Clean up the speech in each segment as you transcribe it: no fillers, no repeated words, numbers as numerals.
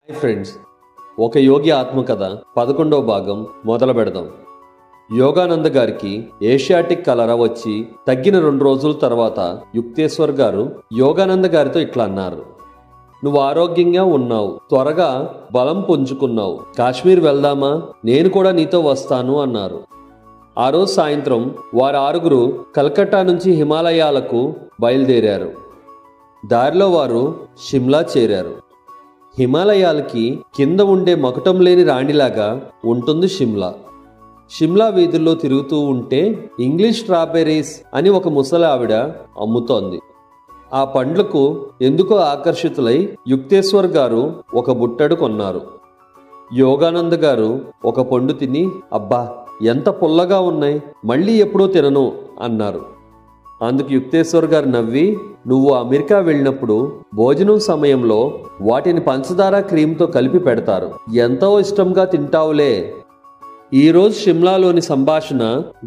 Hi friends, ఒక యోగి ఆత్మకథ 11వ భాగం మొదలు పెడదాం. యోగానంద గారికి ఏషియాటిక్ కలరా వచ్చి తగ్గిన 2 రోజుల తర్వాత యుక్తేశ్వర్ గారు యోగానంద గారితో ఇట్లా అన్నారు. నువ్వు ఆరోగ్యంగా ఉన్నావు, త్వరగా బలం పుంజుకున్నావు, కాశ్మీర్ వెళ్దామా, నేను కూడా నీతో వస్తాను అన్నారు. ఆ రోజు సాయంత్రం వారు 6 కలకత్తా నుంచి హిమాలయాలకు బయలుదేరారు. దారిలో వారు షిమ్లా చేరారు. హిమాలయాలకి కింద ఉండే మకుటం లేని రాణిలాగా ఉంటుంది షిమ్లా. షిమ్లా వీధుల్లో తిరుగుతూ ఉంటే ఇంగ్లీష్ స్ట్రాబెర్రీస్ అని ఒక ముసలి ఆవిడ అమ్ముతోంది. ఆ పండ్లకు ఎందుకో ఆకర్షితులై యుక్తేశ్వర్ గారు ఒక బుట్టడు కొన్నారు. యోగానంద గారు ఒక పండు తిని, అబ్బా ఎంత పుల్లగా ఉన్నాయి, మళ్ళీ ఎప్పుడూ తినను అన్నారు. అందుకు యుక్తేశ్వర్ గారు నవ్వి, నువ్వు అమెరికా వెళ్ళినప్పుడు భోజనం సమయంలో వాటిని పంచదార క్రీమ్తో కలిపి పెడతారు, ఎంతో ఇష్టంగా తింటావులే, ఈరోజు షిమ్లాలోని సంభాషణ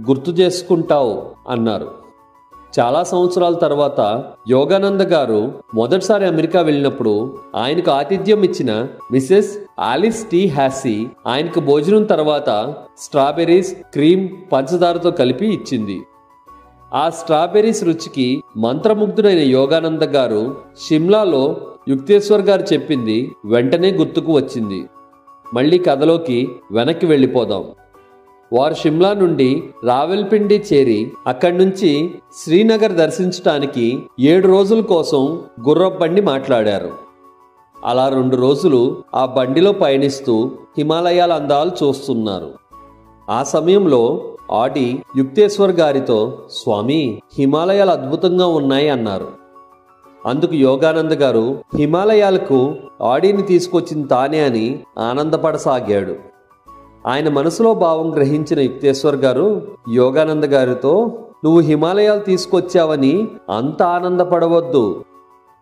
గుర్తు చేసుకుంటావు అన్నారు. చాలా సంవత్సరాల తర్వాత యోగానంద గారు మొదటిసారి అమెరికా వెళ్ళినప్పుడు ఆయనకు ఆతిథ్యం ఇచ్చిన మిసెస్ ఆలిస్ టీ హ్యాసీ ఆయనకు భోజనం తర్వాత స్ట్రాబెర్రీస్ క్రీమ్ పంచదారతో కలిపి ఇచ్చింది. ఆ స్ట్రాబెర్రీస్ రుచికి మంత్రముగ్ధుడైన యోగానంద గారు షిమ్లాలో యుక్తేశ్వర్ గారు చెప్పింది వెంటనే గుర్తుకు వచ్చింది. మళ్ళీ కథలోకి వెనక్కి వెళ్ళిపోదాం. వారు షిమ్లా నుండి రావెల్పిండి చేరి అక్కడి నుంచి శ్రీనగర్ దర్శించడానికి 7 రోజుల కోసం గుర్రపు బండి మాట్లాడారు. అలా 2 రోజులు ఆ బండిలో పయనిస్తూ హిమాలయాల అందాలు చూస్తున్నారు. ఆ సమయంలో ఆడి యుక్తేశ్వర్ గారితో, స్వామి హిమాలయాలు అద్భుతంగా ఉన్నాయి అన్నారు. అందుకు యోగానంద గారు హిమాలయాలకు ఆడిని తీసుకొచ్చింది తానే అని ఆనందపడసాగాడు. ఆయన మనసులో భావం గ్రహించిన యుక్తేశ్వర్ గారు యోగానంద గారితో, నువ్వు హిమాలయాలు తీసుకొచ్చావని అంత ఆనందపడవద్దు,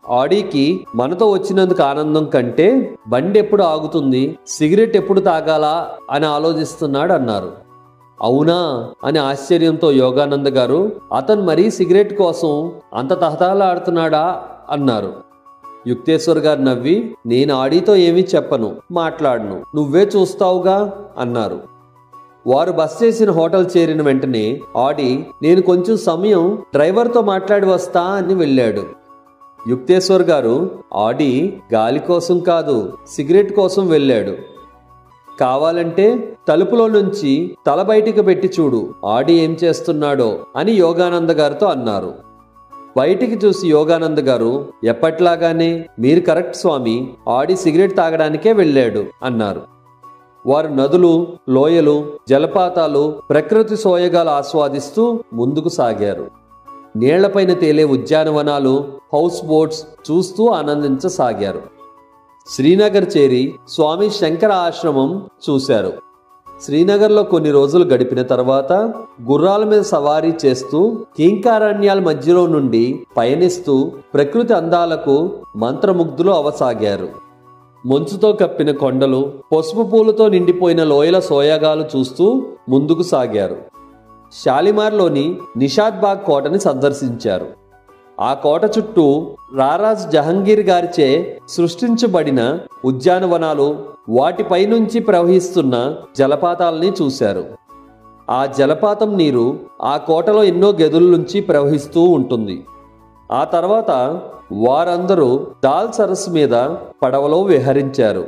ఆడీకి మనతో వచ్చినందుకు ఆనందం కంటే బండి ఎప్పుడు ఆగుతుంది, సిగరెట్ ఎప్పుడు తాగాలా అని ఆలోచిస్తున్నాడు అన్నారు. అవునా అని ఆశ్చర్యంతో యోగానంద గారు, అతను మరీ సిగరెట్ కోసం అంత తహతహలాడుతున్నాడా అన్నారు. యుక్తేశ్వర్ గారు నవ్వి, నేను ఆడితో ఏమీ చెప్పను, మాట్లాడను, నువ్వే చూస్తావుగా అన్నారు. వారు బస్ చేసిన హోటల్ చేరిన వెంటనే ఆడి, నేను కొంచెం సమయం డ్రైవర్తో మాట్లాడి వస్తా అని వెళ్ళాడు. యుక్తేశ్వర్ గారు, ఆడి గాలి కోసం కాదు, సిగరెట్ కోసం వెళ్ళాడు, కావాలంటే తలుపులో నుంచి తల బయటికి పెట్టి చూడు, ఆడి ఏం చేస్తున్నాడో అని యోగానంద గారితో అన్నారు. బయటికి చూసి యోగానంద గారు, ఎప్పట్లాగానే మీరు కరెక్ట్ స్వామి, ఆడి సిగరెట్ తాగడానికే వెళ్ళాడు అన్నారు. వారు నదులు, లోయలు, జలపాతాలు, ప్రకృతి సోయగాలు ఆస్వాదిస్తూ ముందుకు సాగారు. నీళ్లపైన తేలే ఉద్యానవనాలు, హౌస్ బోట్స్ చూస్తూ ఆనందించసాగారు. శ్రీనగర్ చేరి స్వామి శంకర ఆశ్రమం చూశారు. శ్రీనగర్లో కొన్ని రోజులు గడిపిన తర్వాత గుర్రాల మీద సవారీ చేస్తూ కీంకారణ్యాల మధ్యలో నుండి పయనిస్తూ ప్రకృతి అందాలకు మంత్రముగ్ధులు అవసాగారు. మంచుతో కప్పిన కొండలు, పసుపు పూలతో నిండిపోయిన లోయల సోయగాలు చూస్తూ ముందుకు సాగారు. షాలిమార్లోని నిషాద్ బాగ్ కోటని సందర్శించారు. ఆ కోట చుట్టూ రారాజ్ జహంగీర్ గారిచే సృష్టించబడిన ఉద్యానవనాలు, వాటిపై నుంచి ప్రవహిస్తున్న జలపాతాలని చూశారు. ఆ జలపాతం నీరు ఆ కోటలో ఎన్నో గదుల నుంచి ప్రవహిస్తూ ఉంటుంది. ఆ తర్వాత వారందరూ దాల్ సరస్సు మీద పడవలో విహరించారు.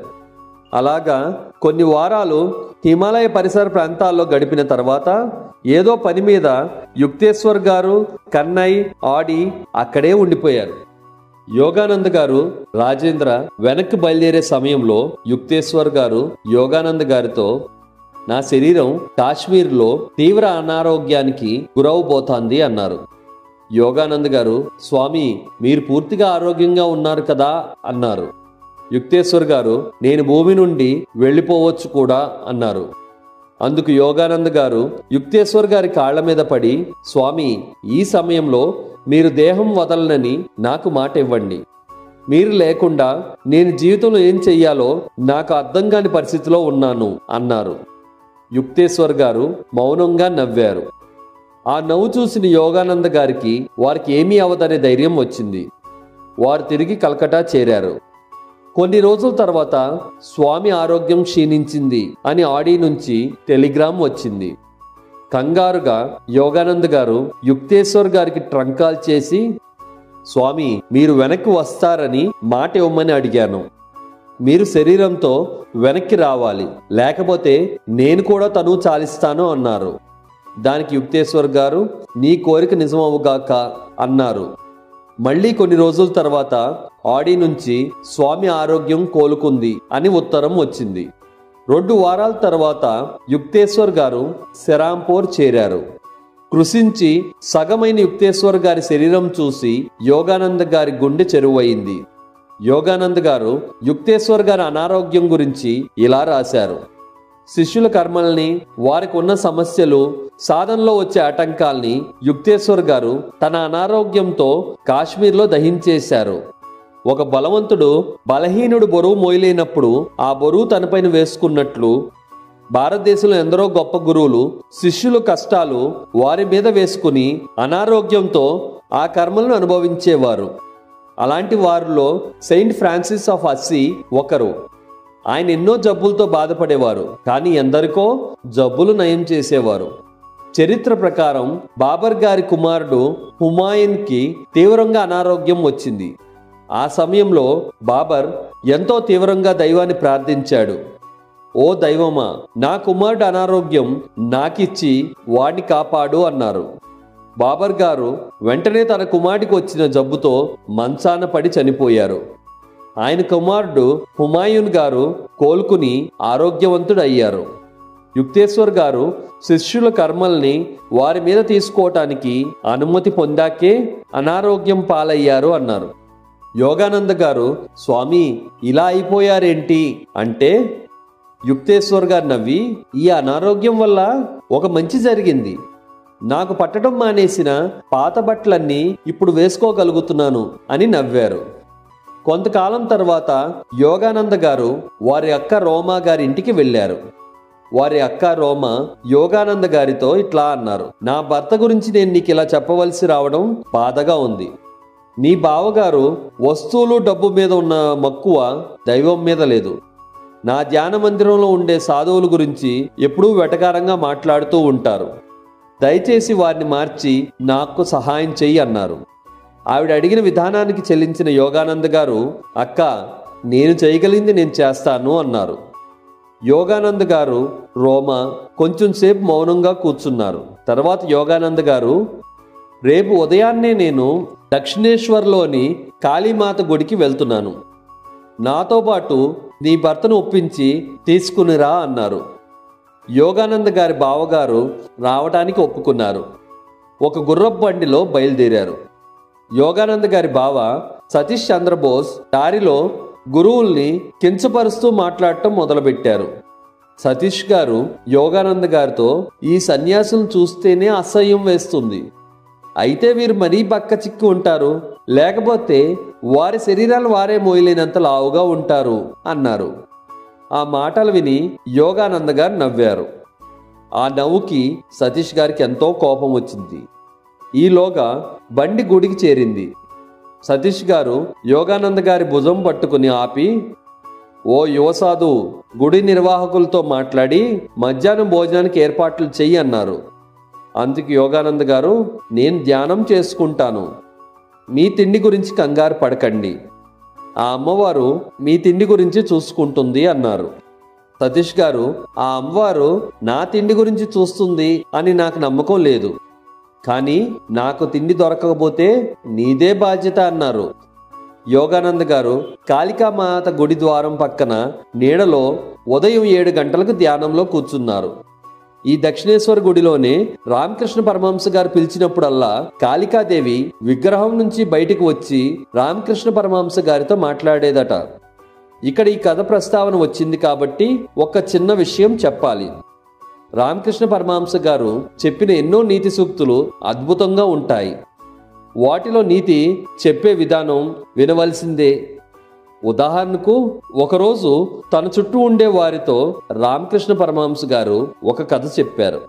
అలాగా కొన్ని వారాలు హిమాలయ పరిసర ప్రాంతాల్లో గడిపిన తర్వాత ఏదో పని మీద యుక్తేశ్వర్ గారు, కన్నయ్, ఆడి అక్కడే ఉండిపోయారు. యోగానంద గారు, రాజేంద్ర వెనక్కి బయలుదేరే సమయంలో యుక్తేశ్వర్ గారు యోగానంద గారితో, నా శరీరం కాశ్మీర్లో తీవ్ర అనారోగ్యానికి గురవబోతోంది అన్నారు. యోగానంద గారు, స్వామి మీరు పూర్తిగా ఆరోగ్యంగా ఉన్నారు కదా అన్నారు. యుక్తేశ్వర్ గారు, నేను భూమి నుండి వెళ్ళిపోవచ్చు కూడా అన్నారు. అందుకు యోగానంద గారు యుక్తేశ్వర్ గారి కాళ్ల మీద పడి, స్వామి ఈ సమయంలో మీరు దేహం వదలనని నాకు మాట ఇవ్వండి, మీరు లేకుండా నేను జీవితంలో ఏం చెయ్యాలో నాకు అర్థం కాని పరిస్థితిలో ఉన్నాను అన్నారు. యుక్తేశ్వర్ గారు మౌనంగా నవ్వారు. ఆ నవ్వు చూసిన యోగానంద గారికి వారికి ఏమీ అవదనే ధైర్యం వచ్చింది. వారు తిరిగి కలకట్టా చేరారు. కొన్ని రోజుల తర్వాత స్వామి ఆరోగ్యం క్షీణించింది అని ఆడి నుంచి టెలిగ్రామ్ వచ్చింది. కంగారుగా యోగానంద్ గారు యుక్తేశ్వర్ గారికి ట్రంక్ కాల్ చేసి, స్వామి మీరు వెనక్కి వస్తారని మాట ఇవ్వమని అడిగాను. మీరు శరీరంతో వెనక్కి రావాలి, లేకపోతే నేను కూడా తనువు చాలిస్తాను అన్నారు. దానికి యుక్తేశ్వర్ గారు నీ కోరిక నిజమవుగాక అన్నారు. మళ్ళీ కొన్ని రోజుల తర్వాత ఆడి నుంచి స్వామి ఆరోగ్యం కోలుకుంది అని ఉత్తరం వచ్చింది. 2 వారాల తర్వాత యుక్తేశ్వర్ గారు సెరాంపూర్ చేరారు. కృషించి సగమైన యుక్తేశ్వర్ గారి శరీరం చూసి యోగానంద గారి గుండె చెరువయింది. యోగానంద్ గారు యుక్తేశ్వర్ గారి అనారోగ్యం గురించి ఇలా రాశారు. శిష్యుల కర్మల్ని, వారికి ఉన్న సమస్యలు, సాధనలో వచ్చే ఆటంకాల్ని యుక్తేశ్వర్ గారు తన అనారోగ్యంతో కాశ్మీర్లో దహించేశారు. ఒక బలవంతుడు బలహీనుడు బరువు మోయలేనప్పుడు ఆ బరువు తనపైన వేసుకున్నట్లు భారతదేశంలో ఎందరో గొప్ప గురువులు శిష్యుల కష్టాలు వారి మీద వేసుకుని అనారోగ్యంతో ఆ కర్మలను అనుభవించేవారు. అలాంటి వారిలో సెయింట్ ఫ్రాన్సిస్ ఆఫ్ అస్సీ ఒకరు. ఆయన ఎన్నో జబ్బులతో బాధపడేవారు, కానీ ఎందరికో జబ్బులు నయం చేసేవారు. చరిత్ర ప్రకారం బాబర్ గారి కుమారుడు హుమాయూన్కి తీవ్రంగా అనారోగ్యం వచ్చింది. ఆ సమయంలో బాబర్ ఎంతో తీవ్రంగా దైవాన్ని ప్రార్థించాడు. ఓ దైవమా, నా కుమారుడు అనారోగ్యం నాకిచ్చి వాడిని కాపాడు అన్నారు. బాబర్ గారు వెంటనే తన కుమారుడికి వచ్చిన జబ్బుతో మంచాన పడి చనిపోయారు. ఆయన కుమారుడు హుమాయూన్ గారు కోలుకుని ఆరోగ్యవంతుడయ్యారు. యుక్తేశ్వర్ గారు శిష్యుల కర్మల్ని వారి మీద తీసుకోవటానికి అనుమతి పొందాకే అనారోగ్యం పాలయ్యారు అన్నారు. యోగానంద గారు, స్వామి ఇలా అయిపోయారేంటి అంటే, యుక్తేశ్వర్ గారు నవ్వి, ఈ అనారోగ్యం వల్ల ఒక మంచి జరిగింది. నాకు పట్టడం మానేసిన పాత బట్టలన్నీ ఇప్పుడు వేసుకోగలుగుతున్నాను అని నవ్వారు. కొంతకాలం తర్వాత యోగానంద గారు వారి అక్క రోమా గారి ఇంటికి వెళ్ళారు. వారి అక్క రోమ యోగానంద గారితో ఇట్లా అన్నారు, నా భర్త గురించి నేను నీకు ఇలా చెప్పవలసి రావడం బాధగా ఉంది. నీ బావగారు వస్తువులు డబ్బు మీద ఉన్న మక్కువ దైవం మీద లేదు. నా ధ్యాన మందిరంలో ఉండే సాధువుల గురించి ఎప్పుడూ వెటకారంగా మాట్లాడుతూ ఉంటారు. దయచేసి వారిని మార్చి నాకు సహాయం చెయ్యి అన్నారు. ఆవిడ అడిగిన విధానానికి చెల్లించిన యోగానంద్ గారు, అక్క నేను చేయగలిగింది నేను చేస్తాను అన్నారు. యోగానంద్ గారు రోమ కొంచెం సేపు మౌనంగా కూర్చున్నారు. తర్వాత యోగానంద్ గారు, రేపు ఉదయాన్నే నేను దక్షిణేశ్వర్లోని కాళీమాత గుడికి వెళ్తున్నాను. నాతో పాటు నీ భర్తను ఒప్పించి తీసుకునిరా అన్నారు. యోగానంద్ గారి బావగారు రావడానికి ఒప్పుకున్నారు. ఒక గుర్రపు బండిలో బయలుదేరారు. యోగానంద్ గారి బావ సతీష్ చంద్రబోస్ దారిలో గురువుల్ని కించపరుస్తూ మాట్లాడటం మొదలుపెట్టారు. సతీష్ గారు యోగానంద్ గారితో, ఈ సన్యాసులను చూస్తేనే అసహ్యం వేస్తుంది. అయితే వీరు మరీ బక్క చిక్కి ఉంటారు, లేకపోతే వారి శరీరాలు వారే మోయలేనంత లావుగా ఉంటారు అన్నారు. ఆ మాటలు విని యోగానంద గారు నవ్వారు. ఆ నవ్వుకి సతీష్ గారికి ఎంతో కోపం వచ్చింది. ఈలోగా బండి గుడికి చేరింది. సతీష్ గారు యోగానంద గారి భుజం పట్టుకుని ఆపి, ఓ యువసాధు, గుడి నిర్వాహకులతో మాట్లాడి మధ్యాహ్నం భోజనానికి ఏర్పాట్లు చెయ్యి అన్నారు. అందుకు యోగానంద గారు, నేను ధ్యానం చేసుకుంటాను, మీ తిండి గురించి కంగారు పడకండి, ఆ అమ్మవారు మీ తిండి గురించి చూసుకుంటుంది అన్నారు. సతీష్ గారు, ఆ అమ్మవారు నా తిండి గురించి చూస్తుంది అని నాకు నమ్మకం లేదు, కానీ నాకు తిండి దొరకకపోతే నీదే బాధ్యత అన్నారు. యోగానంద గారు కాళికామాత గుడి ద్వారం పక్కన నీడలో ఉదయం 7 గంటలకు ధ్యానంలో కూర్చున్నారు. ఈ దక్షిణేశ్వర గుడిలోనే రామకృష్ణ పరమహంస గారు పిలిచినప్పుడల్లా కాళికాదేవి విగ్రహం నుంచి బయటికి వచ్చి రామకృష్ణ పరమహంస గారితో మాట్లాడేదట. ఇక్కడ ఈ కథ ప్రస్తావన వచ్చింది కాబట్టి ఒక చిన్న విషయం చెప్పాలి. రామకృష్ణ పరమహంస గారు చెప్పిన ఎన్నో నీతి సూక్తులు అద్భుతంగా ఉంటాయి. వాటిలో నీతి చెప్పే విధానం వినవలసిందే. ఉదాహరణకు, ఒకరోజు తన చుట్టూ ఉండే వారితో రామకృష్ణ పరమహంస గారు ఒక కథ చెప్పారు.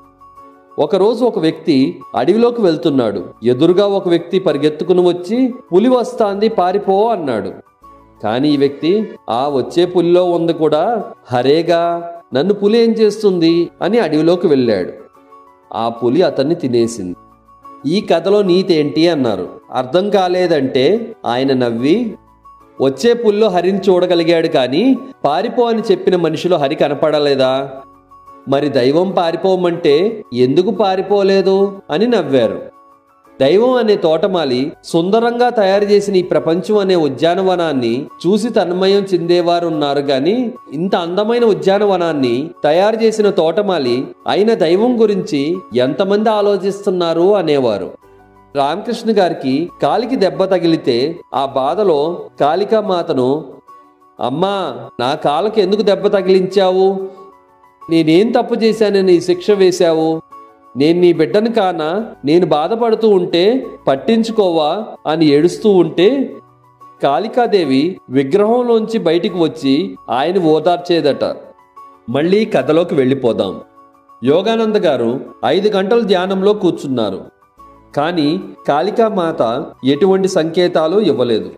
ఒకరోజు ఒక వ్యక్తి అడవిలోకి వెళ్తున్నాడు. ఎదురుగా ఒక వ్యక్తి పరిగెత్తుకుని వచ్చి, పులి వస్తాంది పారిపో అన్నాడు. కానీ ఈ వ్యక్తి ఆ వచ్చే పులిలో ఉంది కూడా హరేగా, నన్ను పులి ఏం చేస్తుంది అని అడవిలోకి వెళ్ళాడు. ఆ పులి అతన్ని తినేసింది. ఈ కథలో నీతి ఏంటి అన్నారు. అర్థం కాలేదంటే ఆయన నవ్వి, వచ్చే పుల్లో హరిని చూడగలిగాడు కానీ పారిపో అని చెప్పిన మనిషిలో హరి కనపడలేదా, మరి దైవం పారిపోమంటే ఎందుకు పారిపోలేదు అని నవ్వారు. దైవం అనే తోటమాలి సుందరంగా తయారు చేసిన ఈ ప్రపంచం అనే ఉద్యానవనాన్ని చూసి తన్మయం చెందేవారు ఉన్నారు గాని ఇంత అందమైన ఉద్యానవనాన్ని తయారు చేసిన తోటమాలి అయిన దైవం గురించి ఎంతమంది ఆలోచిస్తున్నారు అనేవారు. రామకృష్ణ గారికి కాలికి దెబ్బ తగిలితే ఆ బాధలో కాళికామాతను, అమ్మా నా కాళ్ళకి ఎందుకు దెబ్బ తగిలించావు, నేనేం తప్పు చేశానని శిక్ష వేశావు, నేను నీ బిడ్డను కానా, నేను బాధపడుతూ ఉంటే పట్టించుకోవా అని ఏడుస్తూ ఉంటే కాళికాదేవి విగ్రహంలోంచి బయటికి వచ్చి ఆయన ఓదార్చేదట. మళ్ళీ కథలోకి వెళ్ళిపోదాం. యోగానంద గారు 5 గంటలు ధ్యానంలో కూర్చున్నారు. కానీ కాళికామాత ఎటువంటి సంకేతాలు ఇవ్వలేదు.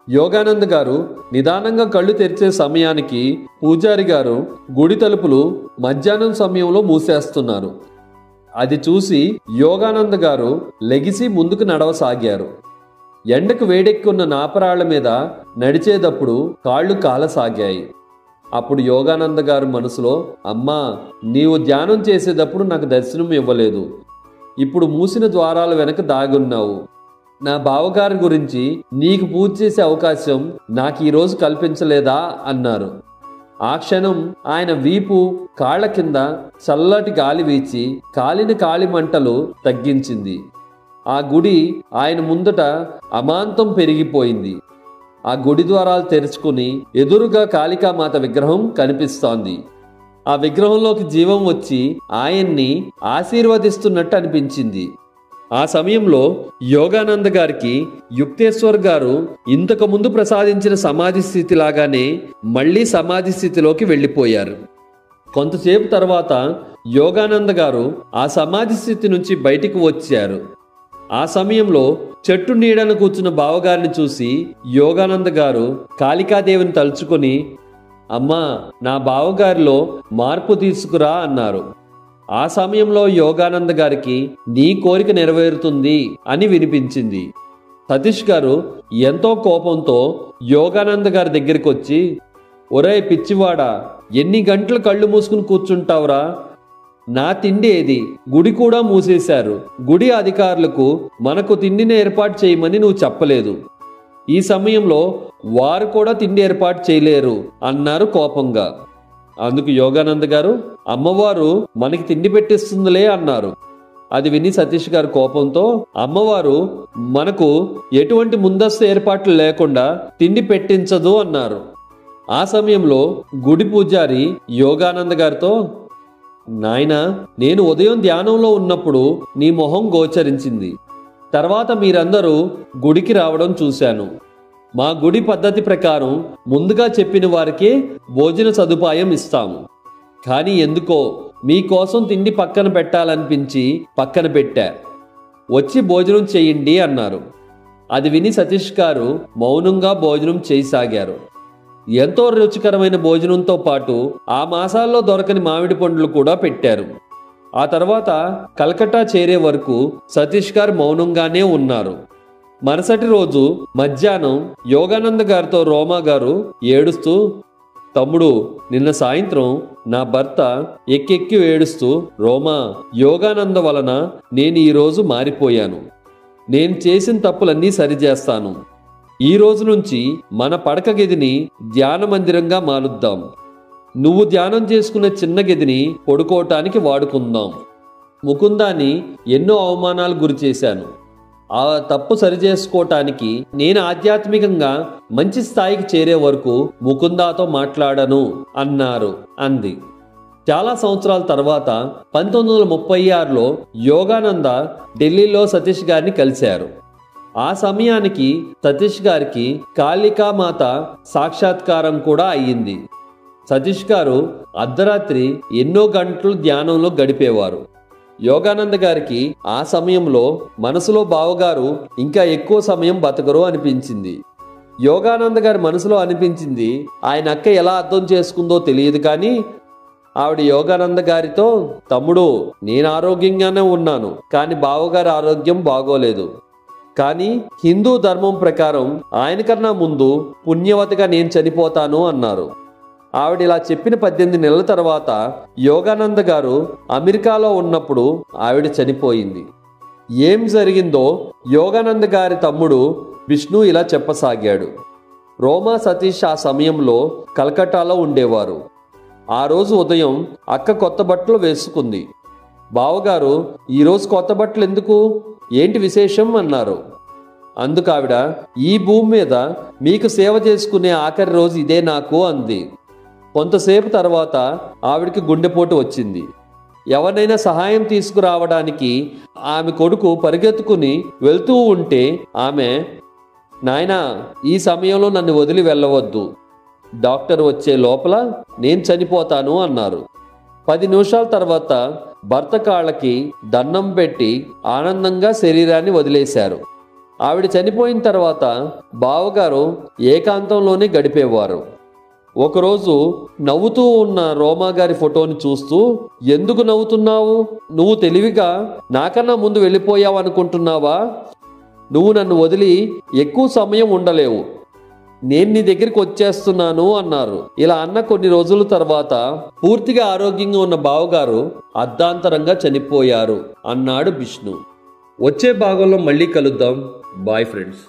యోగానంద గారు నిదానంగా కళ్ళు తెరిచే సమయానికి పూజారి గారు గుడి తలుపులు మధ్యాహ్నం సమయంలో మూసేస్తున్నారు. అది చూసి యోగానంద గారు లెగిసి ముందుకు నడవసాగారు. ఎండకు వేడెక్కున్న నాపరాళ్ల మీద నడిచేటప్పుడు కాళ్ళు కాలసాగాయి. అప్పుడు యోగానంద గారు మనసులో, అమ్మా నీవు ధ్యానం చేసేటప్పుడు నాకు దర్శనం ఇవ్వలేదు, ఇప్పుడు మూసిన ద్వారాల వెనక దాగున్నావు, నా బావగారి గురించి నీకు పూజ చేసే అవకాశం నాకు ఈరోజు కల్పించలేదా అన్నారు. ఆ క్షణం ఆయన వీపు కాళ్ల కింద చల్లటి గాలి వీచి కాలిన కాలి మంటలు తగ్గించింది. ఆ గుడి ఆయన ముందట అమాంతం పెరిగిపోయింది. ఆ గుడి ద్వారాలు తెరుచుకుని ఎదురుగా కాళికామాత విగ్రహం కనిపిస్తోంది. ఆ విగ్రహంలోకి జీవం వచ్చి ఆయన్ని ఆశీర్వదిస్తున్నట్టు అనిపించింది. ఆ సమయంలో యోగానంద గారికి యుక్తేశ్వర్ గారు ఇంతకు ముందు ప్రసాదించిన సమాధి స్థితి లాగానే మళ్ళీ సమాధి స్థితిలోకి వెళ్ళిపోయారు. కొంతసేపు తర్వాత యోగానంద గారు ఆ సమాధి స్థితి నుంచి బయటికి వచ్చారు. ఆ సమయంలో చెట్టు నీడను కూర్చున్న బావగారిని చూసి యోగానంద గారు కాళికాదేవిని తలుచుకొని, అమ్మా నా బావగారిలో మార్పు తీసుకురా అన్నారు. ఆ సమయంలో యోగానంద గారికి నీ కోరిక నెరవేరుతుంది అని వినిపించింది. సతీష్ గారు ఎంతో కోపంతో యోగానంద గారి దగ్గరికి వచ్చి, ఒరే పిచ్చివాడా, ఎన్ని గంటలు కళ్ళు మూసుకుని కూర్చుంటావురా, నా తిండి ఏది, గుడి కూడా మూసేశారు, గుడి అధికారులకు మనకు తిండిని ఏర్పాటు చేయమని నువ్వు చెప్పలేదు, ఈ సమయంలో వారు కూడా తిండి ఏర్పాటు చేయలేరు అన్నారు కోపంగా. అందుకు యోగానంద గారు, అమ్మవారు మనకి తిండి పెట్టిస్తుందిలే అన్నారు. అది విని సతీష్ గారు కోపంతో, అమ్మవారు మనకు ఎటువంటి ముందస్తు ఏర్పాట్లు లేకుండా తిండి పెట్టించదు అన్నారు. ఆ సమయంలో గుడి పూజారి యోగానంద గారితో, నాయనా నేను ఉదయం ధ్యానంలో ఉన్నప్పుడు నీ మొహం గోచరించింది, తర్వాత మీరందరూ గుడికి రావడం చూశాను. మా గుడి పద్ధతి ప్రకారం ముందుగా చెప్పిన వారికే భోజన సదుపాయం ఇస్తాము, కానీ ఎందుకో మీకోసం తిండి పక్కన పెట్టాలనిపించి పక్కన పెట్టా, వచ్చి భోజనం చేయండి అన్నారు. అది విని సతీష్ గారు మౌనంగా భోజనం చేయసాగారు. ఎంతో రుచికరమైన భోజనంతో పాటు ఆ మాసాల్లో దొరకని మామిడి పండ్లు కూడా పెట్టారు. ఆ తర్వాత కలకట్టా చేరే వరకు సతీష్ గారు మౌనంగానే ఉన్నారు. మరుసటి రోజు మధ్యాహ్నం యోగానంద గారితో రోమా గారు ఏడుస్తూ, తమ్ముడు నిన్న సాయంత్రం నా భర్త ఎక్కెక్కి ఏడుస్తూ, రోమా యోగానంద వలన నేను ఈరోజు మారిపోయాను, నేను చేసిన తప్పులన్నీ సరిచేస్తాను, ఈ రోజు నుంచి మన పడక గదిని ధ్యాన మందిరంగా మారుద్దాం, నువ్వు ధ్యానం చేసుకున్న చిన్న గదిని పడుకోవటానికి వాడుకుందాం. ముకుందాన్ని ఎన్నో అవమానాలు గురి చేశాను, ఆ తప్పు సరిచేసుకోవటానికి నేను ఆధ్యాత్మికంగా మంచి స్థాయికి చేరే వరకు ముకుందాతో మాట్లాడను అన్నారు అంది. చాలా సంవత్సరాల తర్వాత 1936లో యోగానంద ఢిల్లీలో సతీష్ గారిని కలిశారు. ఆ సమయానికి సతీష్ గారికి కాళికామాత సాక్షాత్కారం కూడా అయ్యింది. సతీష్ గారు అర్ధరాత్రి ఎన్నో గంటలు ధ్యానంలో గడిపేవారు. యోగానంద గారికి ఆ సమయంలో మనసులో బావగారు ఇంకా ఎక్కువ సమయం బతకరు అనిపించింది. యోగానంద గారి మనసులో అనిపించింది, ఆయన అక్క ఎలా అర్థం చేసుకుందో తెలియదు కానీ ఆవిడ యోగానంద గారితో, తమ్ముడు నేను ఆరోగ్యంగానే ఉన్నాను, కానీ బావగారి ఆరోగ్యం బాగోలేదు. కానీ హిందూ ధర్మం ప్రకారం ఆయనకన్నా ముందు పుణ్యవతిగా నేను చనిపోతాను అన్నారు. ఆవిడ ఇలా చెప్పిన 18 నెలల తర్వాత యోగానంద గారు అమెరికాలో ఉన్నప్పుడు ఆవిడ చనిపోయింది. ఏం జరిగిందో యోగానంద గారి తమ్ముడు విష్ణు ఇలా చెప్పసాగాడు. రోమా సతీష్ ఆ సమయంలో కలకట్టాలో ఉండేవారు. ఆ రోజు ఉదయం అక్క కొత్త బట్టలు వేసుకుంది. బావగారు, ఈరోజు కొత్త బట్టలు ఎందుకు, ఏంటి విశేషం అన్నారు. అందుకు ఆవిడ, ఈ భూమి మీద మీకు సేవ చేసుకునే ఆఖరి రోజు ఇదే నాకు అంది. కొంతసేపు తర్వాత ఆవిడికి గుండెపోటు వచ్చింది. ఎవరినైనా సహాయం తీసుకురావడానికి ఆమె కొడుకు పరిగెత్తుకుని వెళ్తూ ఉంటే ఆమె, నాయనా ఈ సమయంలో నన్ను వదిలి వెళ్ళవద్దు, డాక్టర్ వచ్చే లోపల నేను చనిపోతాను అన్నారు. 10 నిమిషాల తర్వాత భర్త కాళ్ళకి దండం పెట్టి ఆనందంగా శరీరాన్ని వదిలేశారు. ఆవిడ చనిపోయిన తర్వాత బావగారు ఏకాంతంలోనే గడిపేవారు. ఒకరోజు నవ్వుతూ ఉన్న రోమా గారి ఫోటోని చూస్తూ, ఎందుకు నవ్వుతున్నావు, నువ్వు తెలివిగా నాకన్నా ముందు వెళ్ళిపోయావు అనుకుంటున్నావా, నువ్వు నన్ను వదిలి ఎక్కువ సమయం ఉండలేవు, నేను నీ దగ్గరికి వచ్చేస్తున్నాను అన్నారు. ఇలా అన్న కొన్ని రోజుల తర్వాత పూర్తిగా ఆరోగ్యంగా ఉన్న బావగారు అర్ధాంతరంగా చనిపోయారు అన్నాడు విష్ణు. వచ్చే భాగంలో మళ్ళీ కలుద్దాం. Bye friends.